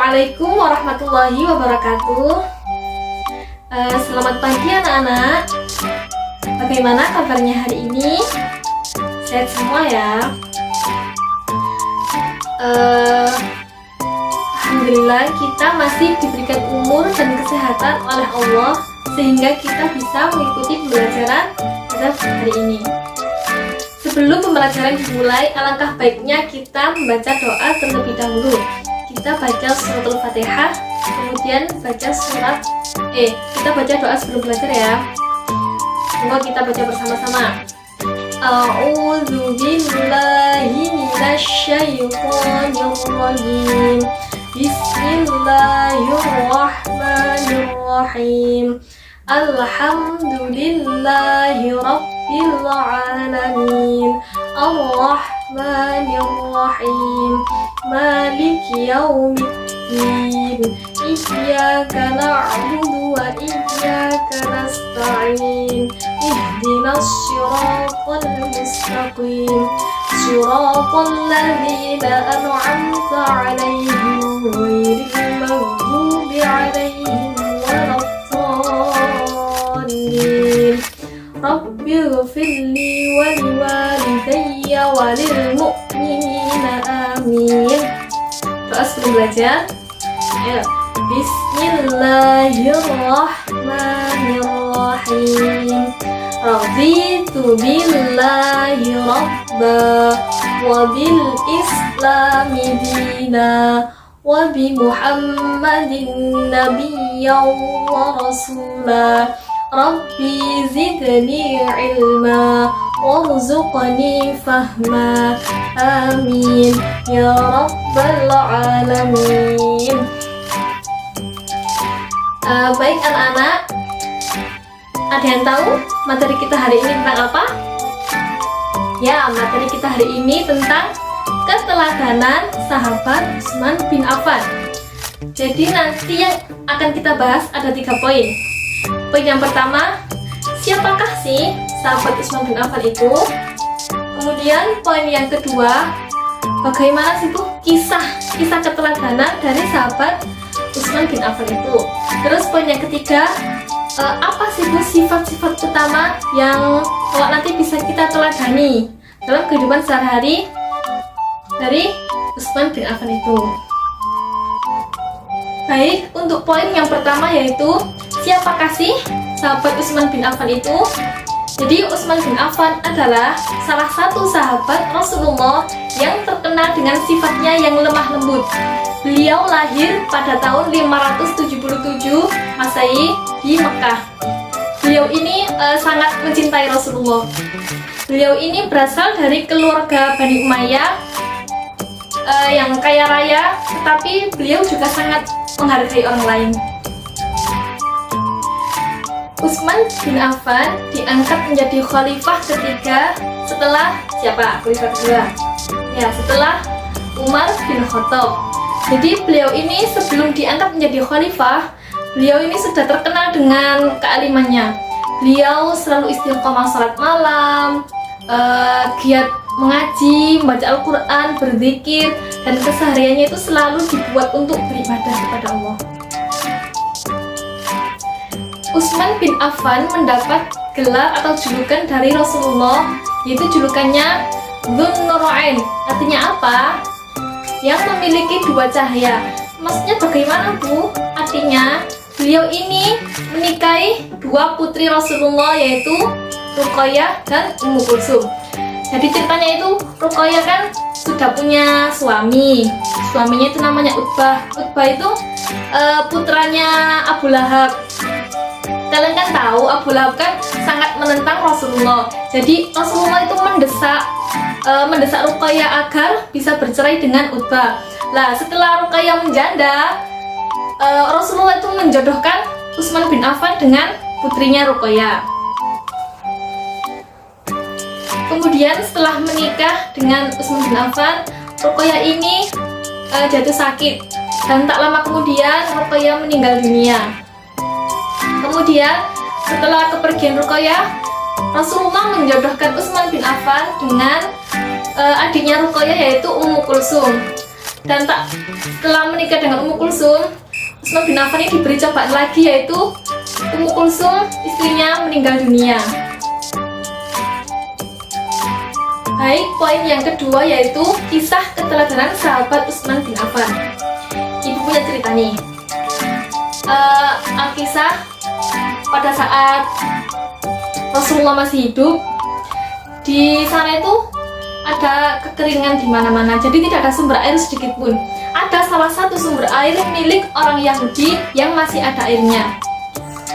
Assalamualaikum warahmatullahi wabarakatuh. Selamat pagi anak-anak. Bagaimana kabarnya hari ini? Sehat semua ya? Alhamdulillah kita masih diberikan umur dan kesehatan oleh Allah sehingga kita bisa mengikuti pembelajaran pada hari ini. Sebelum pembelajaran dimulai, alangkah baiknya kita membaca doa terlebih dahulu. Kita baca suratul Fatihah, kemudian baca kita baca doa sebelum belajar ya. Semoga kita baca bersama-sama. A'udzu billahi minasyaitonir rajim. Bismillahirrahmanirrahim. Alhamdulillahi rabbil alamin. Ar-Rahmanir-Rahim. Maliki yaumiddin. Iyyaka na'budu wa iyyaka nasta'in. Ihdinas siratal mustaqim. Siratal ladzina an'amta 'alaihim ghairil maghdubi 'alaihim waladdallin. Rabbighfirli wa liwalidayya wa lil mu'minina amin. Doa sebelum belajar. Ayo. Bismillahirrahmanirrahim. Raditu billahi rabba wa bil islami dina wa bi Muhammadin nabiyyan wa rasula. Rabbi zidni ilma warzuqni fahma. Amin ya rabbal alamin. Baik anak-anak, ada yang tahu materi kita hari ini tentang apa? Ya, materi kita hari ini tentang keteladanan sahabat Utsman bin Affan. Jadi nanti yang akan kita bahas ada 3 poin. Poin yang pertama, siapakah sih sahabat Utsman bin Affan itu? Kemudian poin yang kedua, bagaimana sih tuh kisah keteladanan dari sahabat Utsman bin Affan itu? Terus poin yang ketiga, apa sih tuh sifat-sifat utama yang nanti bisa kita teladani dalam kehidupan sehari-hari dari Utsman bin Affan itu? Baik, untuk poin yang pertama yaitu siapakah sih sahabat Utsman bin Affan itu? Jadi Utsman bin Affan adalah salah satu sahabat Rasulullah yang terkenal dengan sifatnya yang lemah lembut. Beliau lahir pada tahun 577 Masehi di Mekah. Beliau ini sangat mencintai Rasulullah. Beliau ini berasal dari keluarga Bani Umayyah yang kaya raya, tetapi beliau juga sangat menghargai orang lain. Utsman bin Affan diangkat menjadi khalifah ketiga setelah siapa? Khalifah kedua. Ya, setelah Umar bin Khattab. Jadi beliau ini sebelum diangkat menjadi khalifah, beliau ini sudah terkenal dengan kealimannya. Beliau selalu istiqomah salat malam, giat mengaji, membaca Al-Quran, berzikir, dan kesehariannya itu selalu dibuat untuk beribadah kepada Allah. Utsman bin Affan mendapat gelar atau julukan dari Rasulullah, yaitu julukannya Dzun Nurain. Artinya apa? Yang memiliki 2 cahaya. Maksudnya bagaimana Bu? Artinya beliau ini menikahi 2 putri Rasulullah, yaitu Ruqayyah dan Ummu Kulsum. Jadi ceritanya itu Ruqayyah kan sudah punya suami. Suaminya itu namanya Utbah. Utbah itu putranya Abu Lahab. Kalian kan tahu Abu Lahab kan sangat menentang Rasulullah. Jadi Rasulullah itu mendesak Ruqayyah agar bisa bercerai dengan Utbah. Nah, setelah Ruqayyah menjanda, Rasulullah itu menjodohkan Utsman bin Affan dengan putrinya Ruqayyah. Kemudian setelah menikah dengan Utsman bin Affan, Ruqayyah ini jatuh sakit, dan tak lama kemudian Ruqayyah meninggal dunia. Kemudian setelah kepergian Ruqayyah, Rasulullah menjodohkan Utsman bin Affan dengan adiknya Ruqayyah, yaitu Ummu Kulsum. Dan setelah menikah dengan Ummu Kulsum, Utsman bin Affan ini diberi cobaan lagi, yaitu Ummu Kulsum istrinya meninggal dunia. Baik, poin yang kedua yaitu kisah keteladanan sahabat Utsman bin Affan. Ibu punya cerita nih. Alkisah pada saat Rasulullah masih hidup, di sana itu ada kekeringan di mana-mana, jadi tidak ada sumber air sedikit pun. Ada salah satu sumber air milik orang Yahudi yang masih ada airnya.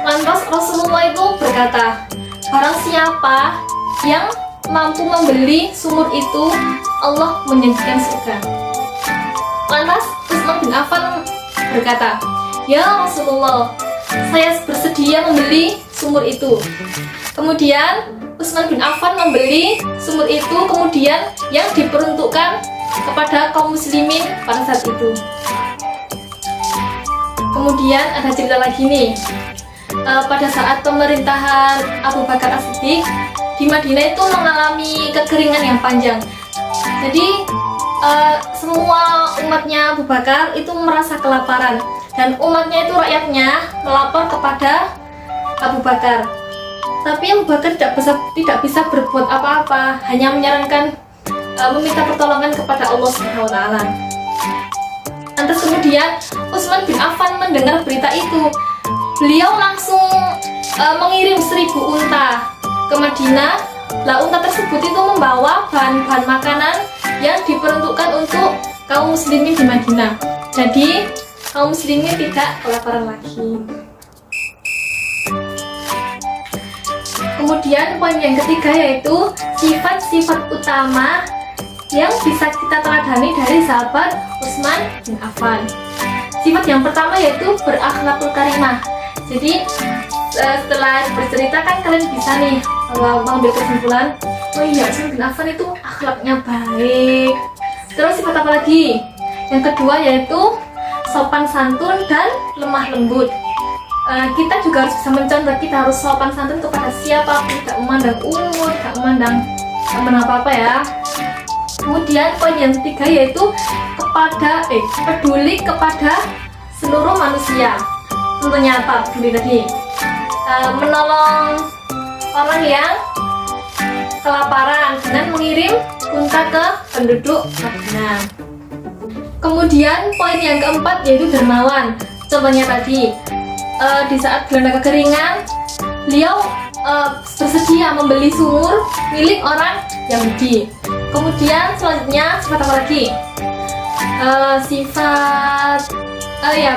Lantas Rasulullah itu berkata, barang siapa yang mampu membeli sumur itu, Allah menjanjikan surga. Lantas Utsman bin Affan berkata, ya Rasulullah, saya bersedia membeli sumur itu. Kemudian Utsman bin Affan membeli sumur itu, kemudian yang diperuntukkan kepada kaum muslimin pada saat itu. Kemudian ada cerita lagi nih, pada saat pemerintahan Abu Bakar As-Siddiq di Madinah itu mengalami kekeringan yang panjang. Jadi semua umatnya Abu Bakar itu merasa kelaparan, dan umatnya itu rakyatnya melapor kepada Abu Bakar. Tapi Abu Bakar tidak bisa berbuat apa-apa, hanya menyarankan meminta pertolongan kepada Allah Subhanahu wa taala. Lantas kemudian Utsman bin Affan mendengar berita itu. Beliau langsung mengirim 1000 unta ke Madinah. Lah unta tersebut itu membawa bahan-bahan makanan yang diperuntukkan untuk kaum muslimin di Madinah. Jadi kaum muslimin tidak kelaparan lagi. Kemudian poin yang ketiga yaitu sifat-sifat utama yang bisa kita teladani dari sahabat Utsman bin Affan. Sifat yang pertama yaitu berakhlakul karimah. Jadi setelah bercerita kan kalian bisa nih mengambil kesimpulan, oh iya Utsman bin Affan itu akhlaknya baik. Terus sifat apa lagi? Yang kedua yaitu sopan santun dan lemah lembut. Kita juga harus bisa mencontoh, kita harus sopan santun kepada siapapun, tidak memandang umur, tidak memandang apa-apa ya. Kemudian poin yang ketiga yaitu peduli kepada seluruh manusia. Tentunya apa peduli tadi? Menolong orang yang kelaparan dengan mengirim unta ke penduduk Madinah. Kemudian poin yang keempat yaitu dermawan. Contohnya tadi, di saat dilanda kekeringan, beliau bersedia membeli sumur milik orang Yahudi. Kemudian selanjutnya sifat apa lagi?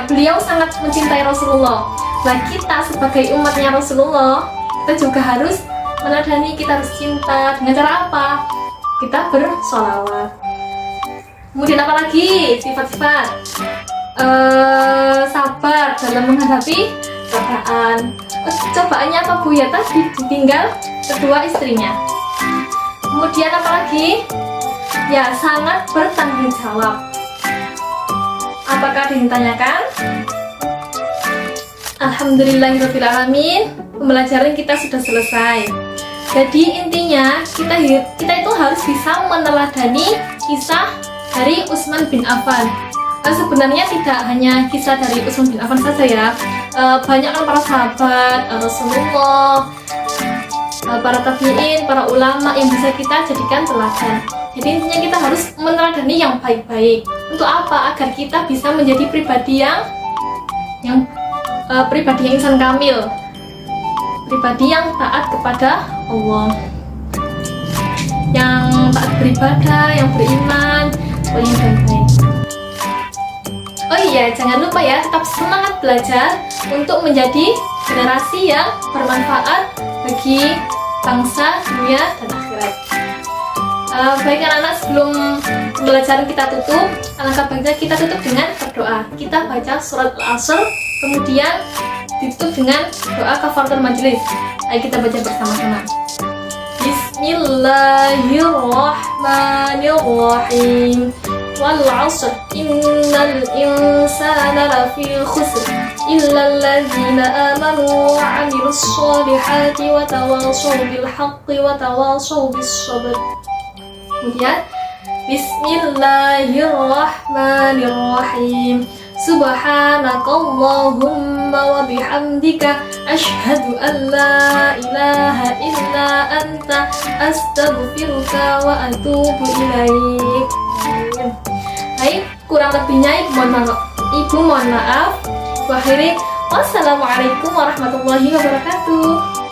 Beliau sangat mencintai Rasulullah. Nah, kita sebagai umatnya Rasulullah, kita juga harus meneladani, kita harus cinta. Dengan cara apa? Kita bersholawat. Kemudian apa lagi? Sifat-sifat sabar dalam menghadapi cobaan. Cobaannya apa Bu ya? Tadi ditinggal kedua istrinya. Kemudian apa lagi? Ya, sangat bertanggung jawab. Apakah ditanyakan? Alhamdulillahirrahmanirrahim. Pembelajaran kita sudah selesai. Jadi intinya kita itu harus bisa meneladani kisah dari Utsman bin Affan. Sebenarnya tidak hanya kisah dari Utsman bin Affan saja ya. Banyak kan para sahabat Rasulullah, para tabi'in, para ulama yang bisa kita jadikan teladan. Jadi intinya kita harus meneladani yang baik-baik. Untuk apa? Agar kita bisa menjadi pribadi yang insan kamil, pribadi yang taat kepada Allah, yang taat beribadah, yang beriman, pokoknya baik-baik. Oh iya, jangan lupa ya, tetap semangat belajar untuk menjadi generasi yang bermanfaat bagi bangsa, dunia, dan akhirat. Baik anak-anak, sebelum pembelajaran kita tutup, alangkah baiknya kita tutup dengan berdoa. Kita baca surat Al-Asr, kemudian ditutup dengan doa kafaratul majlis. Ayo kita baca bersama-sama. Bismillahirrahmanirrahim. Wal 'ashr innal insana lafi khusr illa alladzina amanu wa 'amilus shalihati wa tawashaw bil haqqi wa tawashaw bis sabr. Kemudian Bismillahirrahmanirrahim. Subhanakallahumma wa bihamdika asyhadu an la ilaha illa anta astaghfiruka wa atubu ilaik. Baik, kurang lebihnya Ibu mohon maaf. Wassalamualaikum warahmatullahi wabarakatuh.